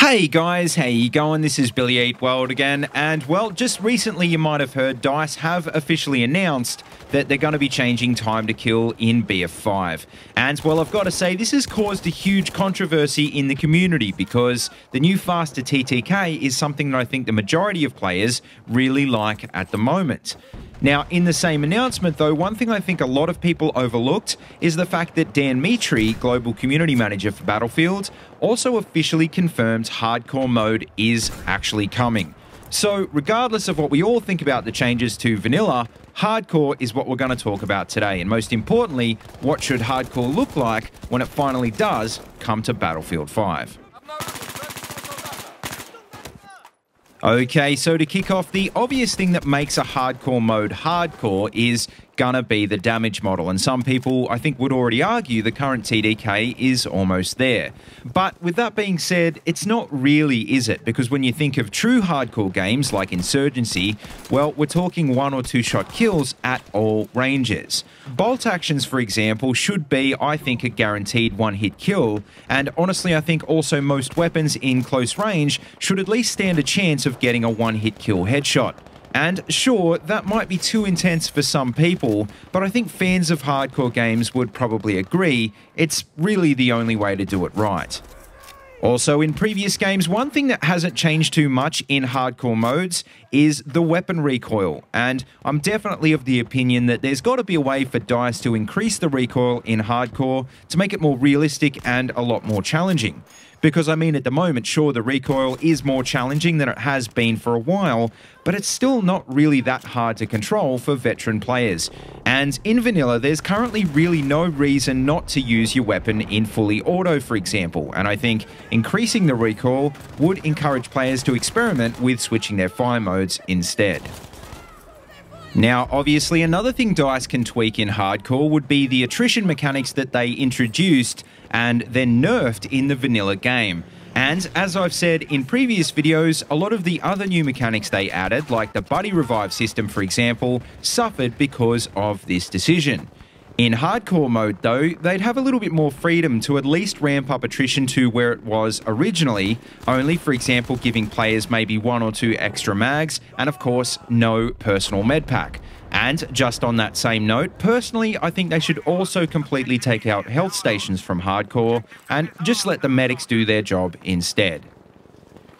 Hey guys, how you going? This is Billyeatworld again, and well, just recently you might have heard DICE have officially announced that they're going to be changing time to kill in BF5. And well, I've got to say, this has caused a huge controversy in the community because the new faster TTK is something that I think the majority of players really like at the moment. Now, in the same announcement though, one thing I think a lot of people overlooked is the fact that Dan Mitri, Global Community Manager for Battlefield, also officially confirmed hardcore mode is actually coming. So, regardless of what we all think about the changes to vanilla, hardcore is what we're going to talk about today, and most importantly, what should hardcore look like when it finally does come to Battlefield 5. Okay, so to kick off, the obvious thing that makes a hardcore mode hardcore is gonna be the damage model, and some people I think would already argue the current TDK is almost there. But with that being said, it's not really, is it? Because when you think of true hardcore games like Insurgency, well, we're talking 1 or 2 shot kills at all ranges. Bolt actions, for example, should be, I think, a guaranteed one-hit kill, and honestly I think also most weapons in close range should at least stand a chance of getting a one-hit kill headshot. And sure, that might be too intense for some people, but I think fans of hardcore games would probably agree it's really the only way to do it right. Also, in previous games, one thing that hasn't changed too much in hardcore modes is the weapon recoil, and I'm definitely of the opinion that there's got to be a way for DICE to increase the recoil in hardcore to make it more realistic and a lot more challenging. Because, I mean, at the moment, sure, the recoil is more challenging than it has been for a while, but it's still not really that hard to control for veteran players. And in vanilla, there's currently really no reason not to use your weapon in fully auto, for example, and I think increasing the recoil would encourage players to experiment with switching their fire modes instead. Now, obviously, another thing DICE can tweak in hardcore would be the attrition mechanics that they introduced and then nerfed in the vanilla game. And as I've said in previous videos, a lot of the other new mechanics they added, like the buddy revive system for example, suffered because of this decision. In hardcore mode though, they'd have a little bit more freedom to at least ramp up attrition to where it was originally, only for example giving players maybe 1 or 2 extra mags, and of course no personal med pack. And just on that same note, personally I think they should also completely take out health stations from hardcore and just let the medics do their job instead.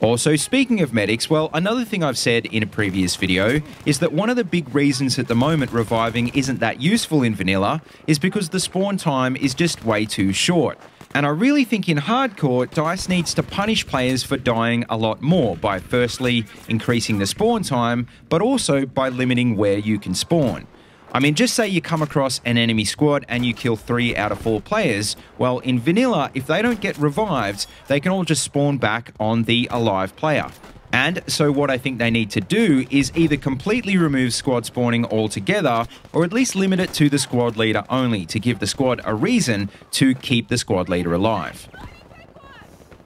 Also, speaking of medics, well, another thing I've said in a previous video is that one of the big reasons at the moment reviving isn't that useful in vanilla is because the spawn time is just way too short. And I really think in hardcore, DICE needs to punish players for dying a lot more by firstly increasing the spawn time, but also by limiting where you can spawn. I mean, just say you come across an enemy squad and you kill 3 out of 4 players, well, in vanilla, if they don't get revived, they can all just spawn back on the alive player. And so what I think they need to do is either completely remove squad spawning altogether, or at least limit it to the squad leader only to give the squad a reason to keep the squad leader alive.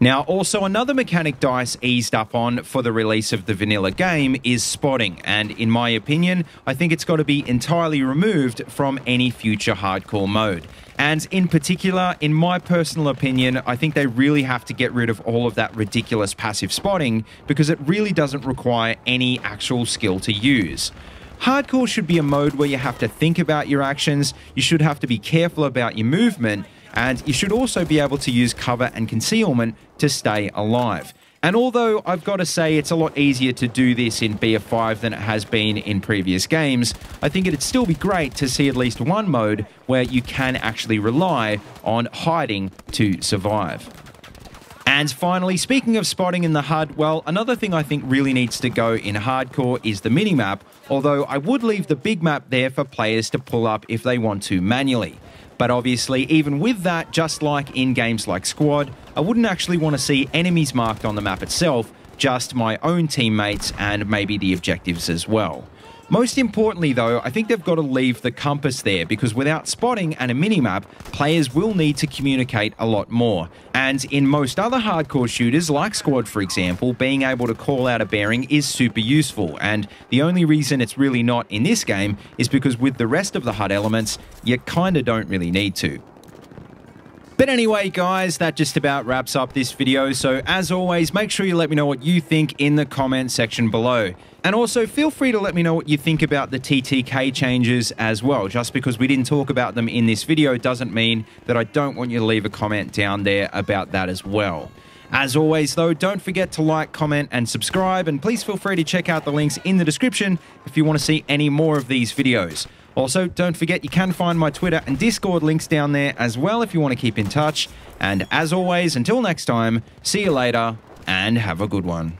Now, also another mechanic DICE eased up on for the release of the vanilla game is spotting, and in my opinion, I think it's got to be entirely removed from any future hardcore mode. And in particular, in my personal opinion, I think they really have to get rid of all of that ridiculous passive spotting because it really doesn't require any actual skill to use. Hardcore should be a mode where you have to think about your actions, you should have to be careful about your movement, and you should also be able to use cover and concealment to stay alive. And although I've got to say it's a lot easier to do this in BF5 than it has been in previous games, I think it'd still be great to see at least one mode where you can actually rely on hiding to survive. And finally, speaking of spotting in the HUD, well, another thing I think really needs to go in hardcore is the minimap, although I would leave the big map there for players to pull up if they want to manually. But obviously, even with that, just like in games like Squad, I wouldn't actually want to see enemies marked on the map itself, just my own teammates and maybe the objectives as well. Most importantly though, I think they've got to leave the compass there because without spotting and a minimap, players will need to communicate a lot more. And in most other hardcore shooters like Squad for example, being able to call out a bearing is super useful, and the only reason it's really not in this game is because with the rest of the HUD elements, you kinda don't really need to. But anyway, guys, that just about wraps up this video. So as always, make sure you let me know what you think in the comment section below. And also feel free to let me know what you think about the TTK changes as well. Just because we didn't talk about them in this video doesn't mean that I don't want you to leave a comment down there about that as well. As always, though, don't forget to like, comment, and subscribe, and please feel free to check out the links in the description if you want to see any more of these videos. Also, don't forget you can find my Twitter and Discord links down there as well if you want to keep in touch. And as always, until next time, see you later, and have a good one.